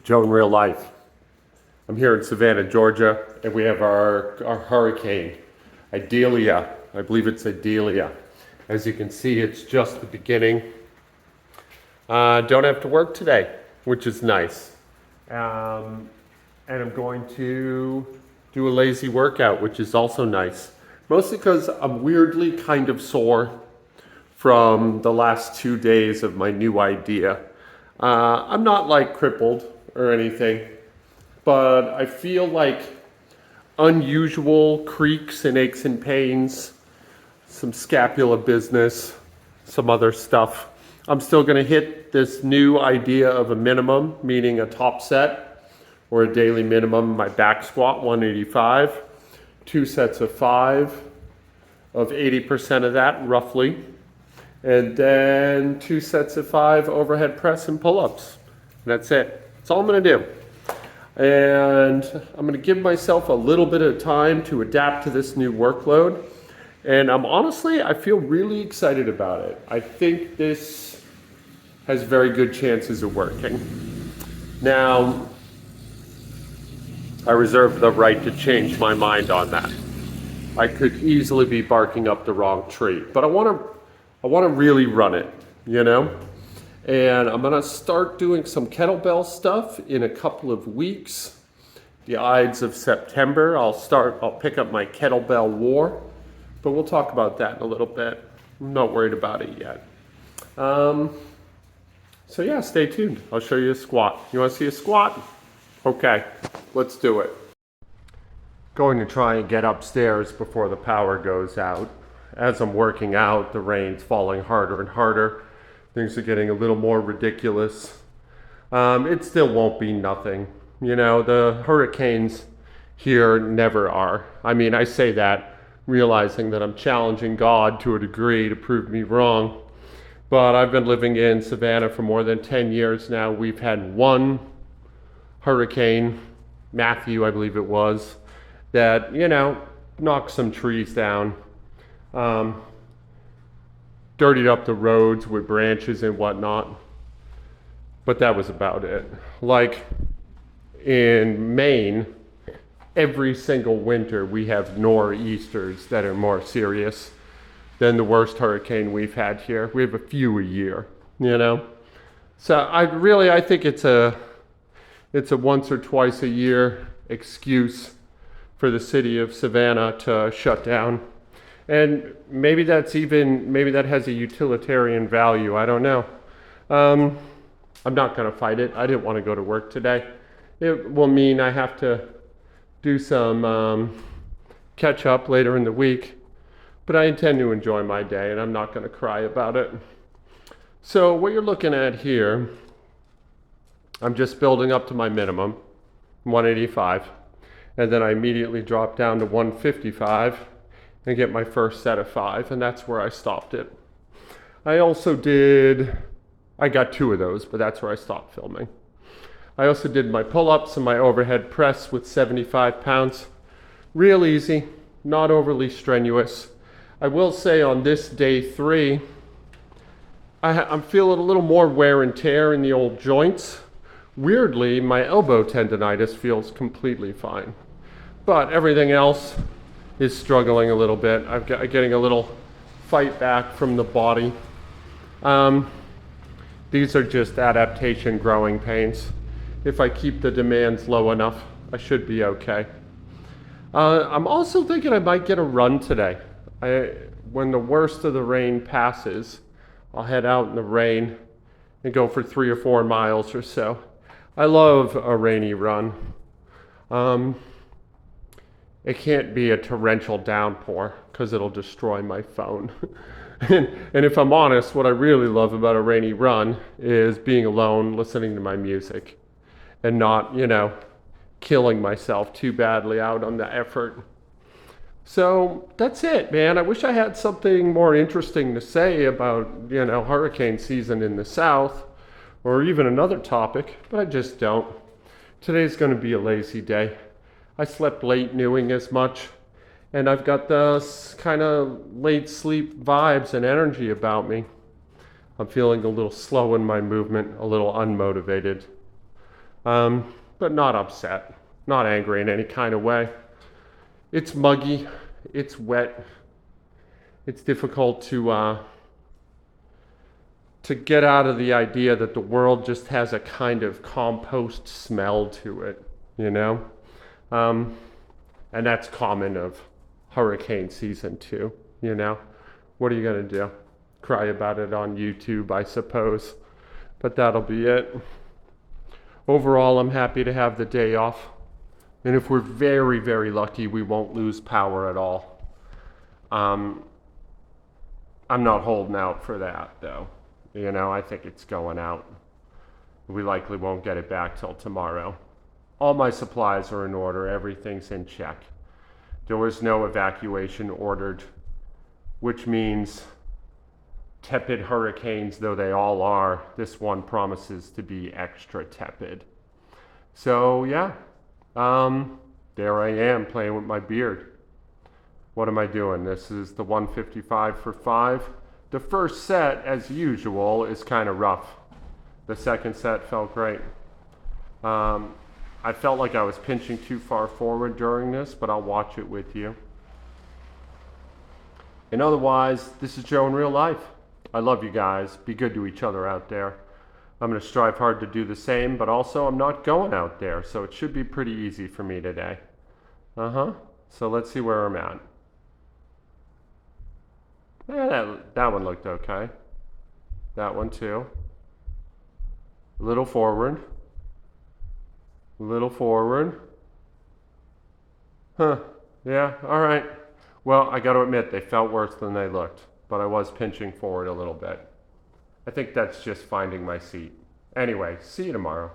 Joe in real life. I'm here in Savannah, Georgia, and we have our hurricane, Idalia. I believe it's Idalia. As you can see, it's just the beginning. Don't have to work today, which is nice. And I'm going to do a lazy workout, which is also nice. Mostly because I'm weirdly kind of sore from the last 2 days of my new idea. I'm not like crippled or anything, but I feel like unusual creaks and aches and pains, some scapula business, some other stuff. I'm still gonna hit this new idea of a minimum, meaning a top set or a daily minimum. My back squat, 185, 2 sets of 5 of 80% of that roughly. And then 2 sets of 5 overhead press and pull-ups. That's it. That's all I'm gonna do. And I'm gonna give myself a little bit of time to adapt to this new workload. And I feel really excited about it. I think this has very good chances of working. Now, I reserve the right to change my mind on that. I could easily be barking up the wrong tree, but I want to really run it, you know? And I'm gonna start doing some kettlebell stuff in a couple of weeks. The Ides of September, I'll pick up my kettlebell war, but we'll talk about that in a little bit. I'm not worried about it yet. So yeah, stay tuned. I'll show you a squat. You wanna see a squat? Okay, let's do it. Going to try and get upstairs before the power goes out. As I'm working out, the rain's falling harder and harder. Things are getting a little more ridiculous. It still won't be nothing. You know, the hurricanes here never are. I mean, I say that realizing that I'm challenging God to a degree to prove me wrong. But I've been living in Savannah for more than 10 years now. We've had one hurricane, Matthew, I believe it was, that, you know, knocked some trees down. Dirtied up the roads with branches and whatnot, but that was about it. Like in Maine, every single winter we have nor'easters that are more serious than the worst hurricane we've had here. We have a few a year, you know? So I think it's a once or twice a year excuse for the city of Savannah to shut down. And maybe that has a utilitarian value. I don't know. I'm not going to fight it. I didn't want to go to work today. It will mean I have to do some catch up later in the week. But I intend to enjoy my day, and I'm not going to cry about it. So what you're looking at here, I'm just building up to my minimum, 185. And then I immediately drop down to 155. And get my first set of 5, and that's where I stopped it. I got 2 of those, but that's where I stopped filming. I also did my pull-ups and my overhead press with 75 pounds. Real easy, not overly strenuous. I will say on this day 3, I'm feeling a little more wear and tear in the old joints. Weirdly, my elbow tendonitis feels completely fine. But everything else is struggling a little bit. I'm getting a little fight back from the body. These are just adaptation growing pains. If I keep the demands low enough, I should be okay. I'm also thinking I might get a run today. When the worst of the rain passes, I'll head out in the rain and go for 3 or 4 miles or so. I love a rainy run. It can't be a torrential downpour because it'll destroy my phone. and if I'm honest, what I really love about a rainy run is being alone, listening to my music, and not, you know, killing myself too badly out on the effort. So that's it, man. I wish I had something more interesting to say about, you know, hurricane season in the South, or even another topic, but I just don't. Today's going to be a lazy day. I slept late knowing as much, and I've got this kind of late sleep vibes and energy about me. I'm feeling a little slow in my movement, a little unmotivated. but not upset, not angry in any kind of way. It's muggy, it's wet, it's difficult to get out of the idea that the world just has a kind of compost smell to it, you know? Um, and that's common of hurricane season too, you know? What are you gonna do? Cry about it on YouTube, I suppose. But that'll be it. Overall, I'm happy to have the day off. And if we're very, very lucky, we won't lose power at all. Um, I'm not holding out for that, though. You know, I think it's going out. We likely won't get it back till tomorrow. All my supplies are in order, everything's in check. There was no evacuation ordered, which means tepid hurricanes though they all are, this one promises to be extra tepid. So yeah, there I am playing with my beard. What am I doing? This is the 155 for 5. The first set, as usual, is kind of rough. The second set felt great. I felt like I was pinching too far forward during this, but I'll watch it with you. And otherwise, this is Joe in real life. I love you guys. Be good to each other out there. I'm going to strive hard to do the same, but also I'm not going out there, so it should be pretty easy for me today. So let's see where I'm at. That one looked okay. That one too. A little forward. A little forward. Yeah, all right. Well, I got to admit, they felt worse than they looked, but I was pinching forward a little bit. I think that's just finding my seat. Anyway, see you tomorrow.